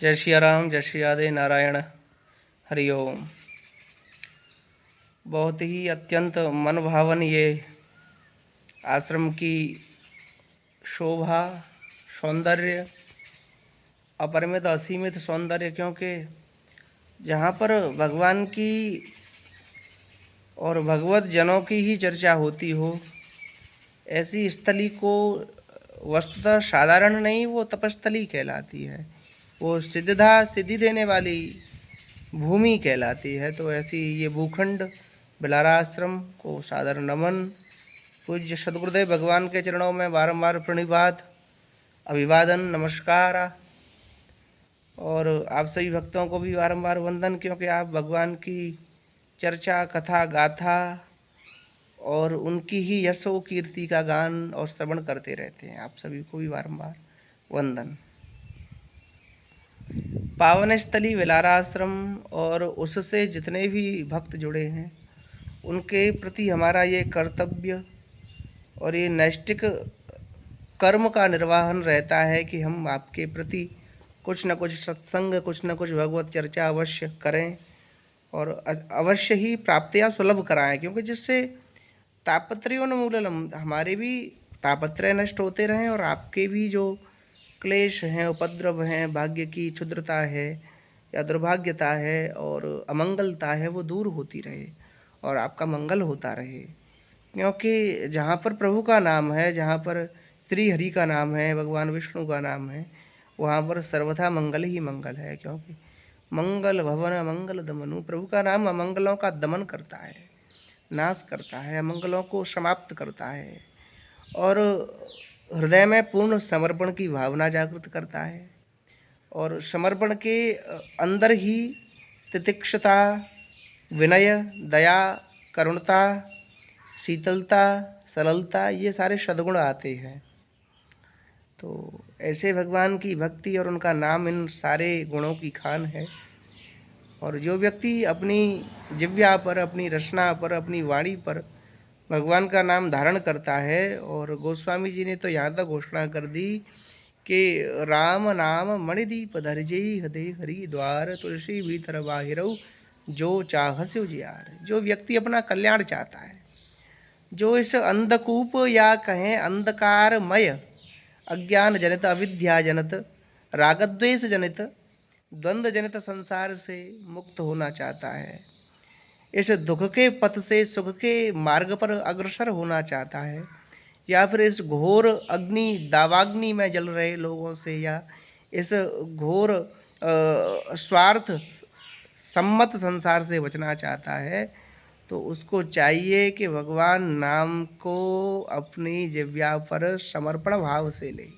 जय श्री राम, जय श्री राधे, नारायण, हरिओम। बहुत ही अत्यंत मनभावन ये आश्रम की शोभा, सौंदर्य, अपरिमित असीमित सौंदर्य, क्योंकि जहाँ पर भगवान की और भगवत जनों की ही चर्चा होती हो, ऐसी स्थली को वस्तुतः साधारण नहीं, वो तपस्थली कहलाती है। वो सिद्धि देने वाली भूमि कहलाती है। तो ऐसी ये भूखंड बिलारा आश्रम को सादर नमन। पूज्य सदगुरुदेव भगवान के चरणों में बारंबार प्रणिपात, अभिवादन, नमस्कार। और आप सभी भक्तों को भी बारंबार वंदन, क्योंकि आप भगवान की चर्चा, कथा, गाथा और उनकी ही यशो कीर्ति का गान और श्रवण करते रहते हैं। आप सभी को भी बारंबार वंदन। पावन स्थली विलारा आश्रम और उससे जितने भी भक्त जुड़े हैं, उनके प्रति हमारा ये कर्तव्य और ये नैष्टिक कर्म का निर्वाहन रहता है कि हम आपके प्रति कुछ न कुछ सत्संग, कुछ न कुछ भगवत चर्चा अवश्य करें और अवश्य ही प्राप्तियां सुलभ कराएं, क्योंकि जिससे तापत्र्योन्मूलनम, हमारे भी तापत्रय नष्ट होते रहें और आपके भी जो क्लेश हैं, उपद्रव हैं, भाग्य की क्षुद्रता है या दुर्भाग्यता है और अमंगलता है, वो दूर होती रहे और आपका मंगल होता रहे। क्योंकि जहाँ पर प्रभु का नाम है, जहाँ पर श्री हरि का नाम है, भगवान विष्णु का नाम है, वहाँ पर सर्वथा मंगल ही मंगल है। क्योंकि मंगल भवन मंगल दमनु, प्रभु का नाम अमंगलों का दमन करता है, नाश करता है, अमंगलों को समाप्त करता है और हृदय में पूर्ण समर्पण की भावना जागृत करता है। और समर्पण के अंदर ही तितिक्षता, विनय, दया, करुणता, शीतलता, सरलता, ये सारे सद्गुण आते हैं। तो ऐसे भगवान की भक्ति और उनका नाम इन सारे गुणों की खान है। और जो व्यक्ति अपनी जिह्वा पर, अपनी रचना पर, अपनी वाणी पर भगवान का नाम धारण करता है, और गोस्वामी जी ने तो यहाँ तक घोषणा कर दी कि राम नाम मणिदीप धरजई हृदय हरि द्वार, तुलसी भीतर बाहिरऊ जो चाहस उजियार। जो व्यक्ति अपना कल्याण चाहता है, जो इस अंधकूप या कहें अंधकारमय, अज्ञान जनित, अविद्या जनित, रागद्वेष जनित, द्वंद्व जनित संसार से मुक्त होना चाहता है, इस दुख के पथ से सुख के मार्ग पर अग्रसर होना चाहता है, या फिर इस घोर अग्नि दावाग्नि में जल रहे लोगों से, या इस घोर स्वार्थ सम्मत संसार से बचना चाहता है, तो उसको चाहिए कि भगवान नाम को अपनी जिह्वा पर समर्पण भाव से ले।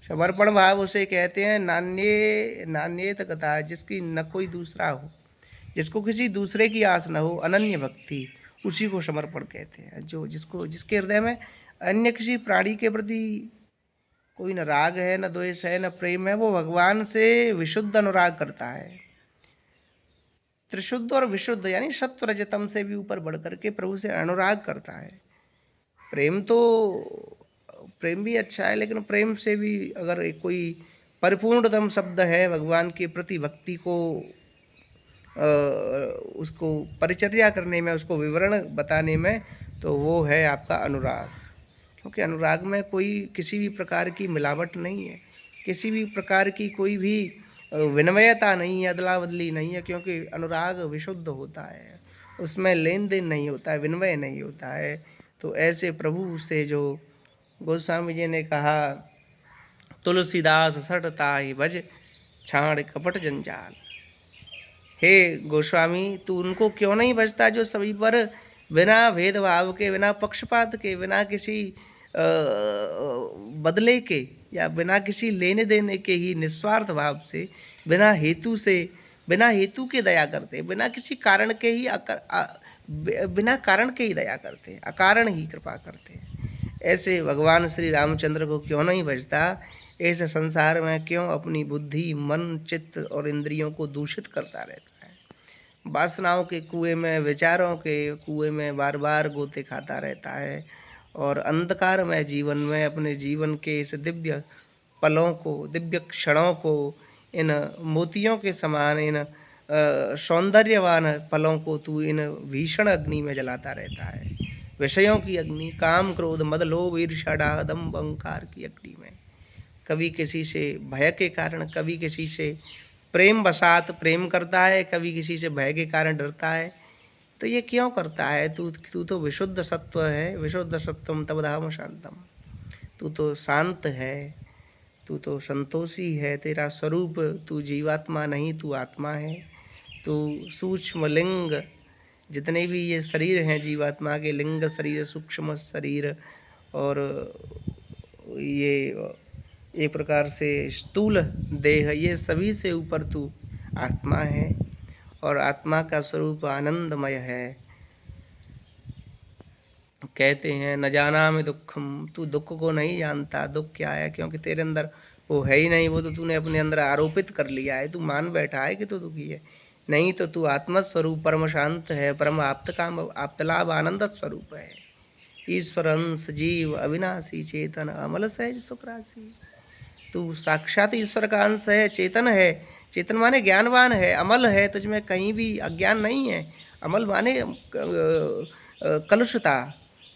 समर्पण भाव उसे कहते हैं नान्ये नान्येत कथा, जिसकी न कोई दूसरा हो, जिसको किसी दूसरे की आस न हो, अनन्य भक्ति, उसी को समर्पण कहते हैं। जो जिसके हृदय में अन्य किसी प्राणी के प्रति कोई न राग है, न द्वेष है, न प्रेम है, वो भगवान से विशुद्ध अनुराग करता है। त्रिशुद्ध और विशुद्ध यानी सत्व रजतम से भी ऊपर बढ़कर के प्रभु से अनुराग करता है। प्रेम भी अच्छा है, लेकिन प्रेम से भी अगर कोई परिपूर्णतम शब्द है भगवान के प्रति भक्ति को उसको परिचर्या करने में, उसको विवरण बताने में, तो वो है आपका अनुराग। क्योंकि अनुराग में कोई किसी भी प्रकार की मिलावट नहीं है, किसी भी प्रकार की कोई भी विनम्रता नहीं है, अदला बदली नहीं है, क्योंकि अनुराग विशुद्ध होता है, उसमें लेन देन नहीं होता है, विनिमय नहीं होता है। तो ऐसे प्रभु से जो गोस्वामी जी ने कहा, तुलसीदास सटताहि भज छाड़ कपट जंजाल। हे गोस्वामी, तू उनको क्यों नहीं भजता जो सभी पर बिना भेदभाव के, बिना पक्षपात के, बिना किसी बदले के या बिना किसी लेने देने के ही निस्वार्थ भाव से, बिना हेतु से, बिना हेतु के दया करते, बिना किसी कारण के ही बिना कारण के ही दया करते, अकारण ही कृपा करते। ऐसे भगवान श्री रामचंद्र को क्यों नहीं भजता? ऐसे संसार में क्यों अपनी बुद्धि, मन, चित्त और इंद्रियों को दूषित करता रहता है? वासनाओं के कुएं में, विचारों के कुएं में बार बार गोते खाता रहता है और अंधकार में जीवन में अपने जीवन के इस दिव्य पलों को, दिव्य क्षणों को, इन मोतियों के समान इन सौंदर्यवान फलों को तू इन भीषण अग्नि में जलाता रहता है। विषयों की अग्नि, काम, क्रोध, मद, लोभ, ईर्ष्या, डाह, दंभ, अहंकार की अग्नि में। कभी किसी से भय के कारण, कभी किसी से प्रेम वशात प्रेम करता है, कभी किसी से भय के कारण डरता है। तो ये क्यों करता है? तू तू तो विशुद्ध सत्व है, विशुद्ध सत्वम तव धाम शांतम। तू तो शांत है, तू तो संतोषी है, तेरा स्वरूप तू जीवात्मा नहीं, तू आत्मा है। तू सूक्ष्म लिंग, जितने भी ये शरीर हैं जीवात्मा के, लिंग शरीर, सूक्ष्म शरीर और ये एक प्रकार से स्थूल देह, ये सभी से ऊपर तू आत्मा है और आत्मा का स्वरूप आनंदमय है। कहते हैं न जाना में दुखम, तू दुख को नहीं जानता। दुख क्या है? क्योंकि तेरे अंदर वो है ही नहीं, वो तो तूने अपने अंदर आरोपित कर लिया है। तू मान बैठा है कि तू दुखी है, नहीं तो तू आत्मस्वरूप परम शांत है, परम आप्त काम आप्तलाभ आनंद स्वरूप है। ईश्वर अंश जीव अविनाशी चेतन अमल सहज सुख राशि। तू साक्षात ईश्वर का अंश है, चेतन है। चेतन माने ज्ञानवान है, अमल है, तुझमें कहीं भी अज्ञान नहीं है। अमल माने कलुषता,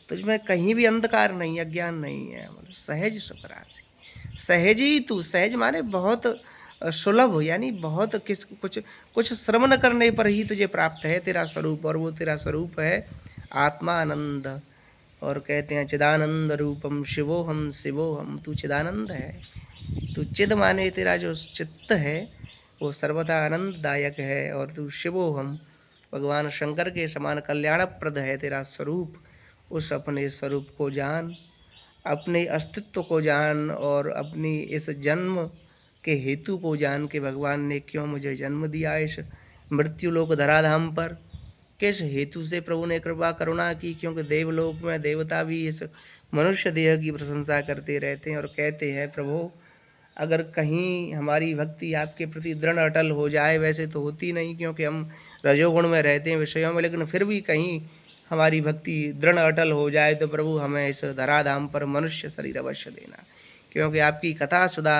तुझमें कहीं भी अंधकार नहीं, अज्ञान नहीं है। अमल सहज सुख राशि। सहज ही तू, सहज माने बहुत सुलभ, यानी बहुत किस कुछ कुछ श्रम न करने पर ही तुझे प्राप्त है तेरा स्वरूप, और वो तेरा स्वरूप है आत्मानंद। और कहते हैं चिदानंद रूपम शिवोहम शिवोहम, तू चिदानंद है। तू चिद माने तेरा जो चित्त है वो सर्वथा आनंददायक है, और तू शिवोहम भगवान शंकर के समान कल्याणप्रद है तेरा स्वरूप। उस अपने स्वरूप को जान, अपने अस्तित्व को जान, और अपनी इस जन्म के हेतु को जान कि भगवान ने क्यों मुझे जन्म दिया इस मृत्युलोक धराधाम पर। किस हेतु से प्रभु ने कृपा करुणा की? क्योंकि देवलोक में देवता भी इस मनुष्य देह की प्रशंसा करते रहते हैं और कहते हैं प्रभु अगर कहीं हमारी भक्ति आपके प्रति दृढ़ अटल हो जाए, वैसे तो होती नहीं क्योंकि हम रजोगुण में रहते हैं, विषयों में, लेकिन फिर भी कहीं हमारी भक्ति दृढ़ अटल हो जाए तो प्रभु हमें इस धराधाम पर मनुष्य शरीर अवश्य देना, क्योंकि आपकी कथा सुधा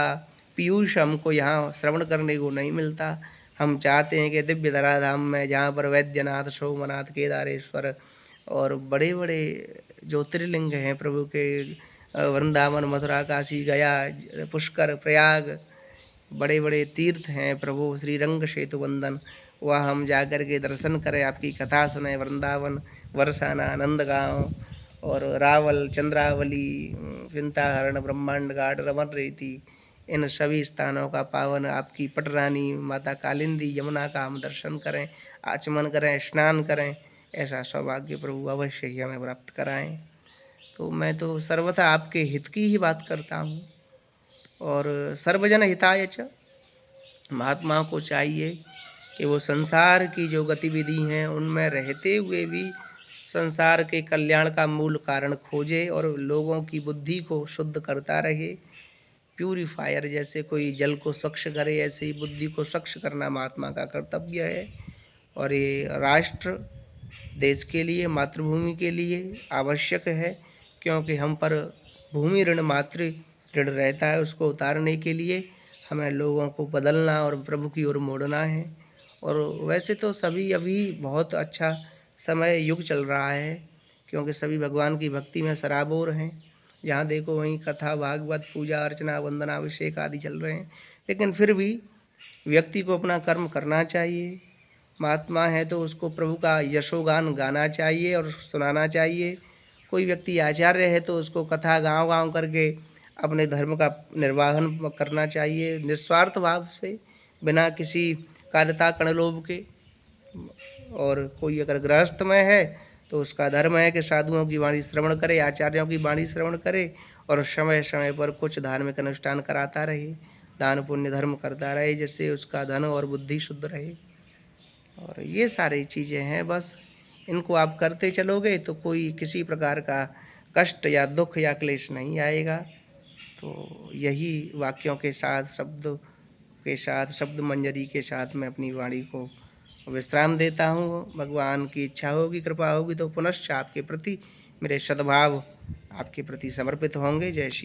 पीयूष हमको यहाँ श्रवण करने को नहीं मिलता। हम चाहते हैं कि दिव्य धराधाम में, जहाँ पर वैद्यनाथ, सोमनाथ, केदारेश्वर और बड़े बड़े ज्योतिर्लिंग हैं प्रभु के, वृंदावन, मथुरा, काशी, गया, पुष्कर, प्रयाग, बड़े बड़े तीर्थ हैं प्रभु, श्रीरंग सेतु वंदन, वहाँ हम जाकर के दर्शन करें, आपकी कथा सुने। वृंदावन, बरसाना, नंदगांव और रावल, चंद्रावली, चिंताहरण, ब्रह्मांड घाट, रमन रेती, इन सभी स्थानों का पावन आपकी पटरानी माता कालिंदी, यमुना का हम दर्शन करें, आचमन करें, स्नान करें। ऐसा सौभाग्य प्रभु अवश्य ही हमें प्राप्त कराएं। तो मैं तो सर्वथा आपके हित की ही बात करता हूँ, और सर्वजन हिताय च, महात्माओं को चाहिए कि वो संसार की जो गतिविधि हैं उनमें रहते हुए भी संसार के कल्याण का मूल कारण खोजे और लोगों की बुद्धि को शुद्ध करता रहे। प्यूरिफायर, जैसे कोई जल को स्वच्छ करे, ऐसे ही बुद्धि को स्वच्छ करना महात्मा का कर्तव्य है। और ये राष्ट्र, देश के लिए, मातृभूमि के लिए आवश्यक है, क्योंकि हम पर भूमि ऋण, मातृ ऋण रहता है। उसको उतारने के लिए हमें लोगों को बदलना और प्रभु की ओर मोड़ना है। और वैसे तो सभी अभी बहुत अच्छा समय युग चल रहा है, क्योंकि सभी भगवान की भक्ति में सराबोर हैं। जहाँ देखो वहीं कथा, भागवत, पूजा अर्चना, वंदना, अभिषेक आदि चल रहे हैं। लेकिन फिर भी व्यक्ति को अपना कर्म करना चाहिए। महात्मा है तो उसको प्रभु का यशोगान गाना चाहिए और सुनाना चाहिए। कोई व्यक्ति आचार्य है तो उसको कथा गाँव गाँव करके अपने धर्म का निर्वाहन करना चाहिए, निस्वार्थ भाव से, बिना किसी कार्यता कणलोभ के। और कोई अगर गृहस्थ में है तो उसका धर्म है कि साधुओं की वाणी श्रवण करे, आचार्यों की वाणी श्रवण करे, और समय समय पर कुछ धार्मिक अनुष्ठान कराता रहे, दान पुण्य धर्म करता रहे, जिससे उसका धन और बुद्धि शुद्ध रहे। और ये सारी चीज़ें हैं, बस इनको आप करते चलोगे तो कोई किसी प्रकार का कष्ट या दुख या क्लेश नहीं आएगा। तो यही वाक्यों के साथ, शब्द के साथ, शब्द मंजरी के साथ मैं अपनी वाणी को विश्राम देता हूँ। भगवान की इच्छा होगी, कृपा होगी तो पुनश्च आपके प्रति मेरे सद्भाव आपके प्रति समर्पित होंगे। जय श्री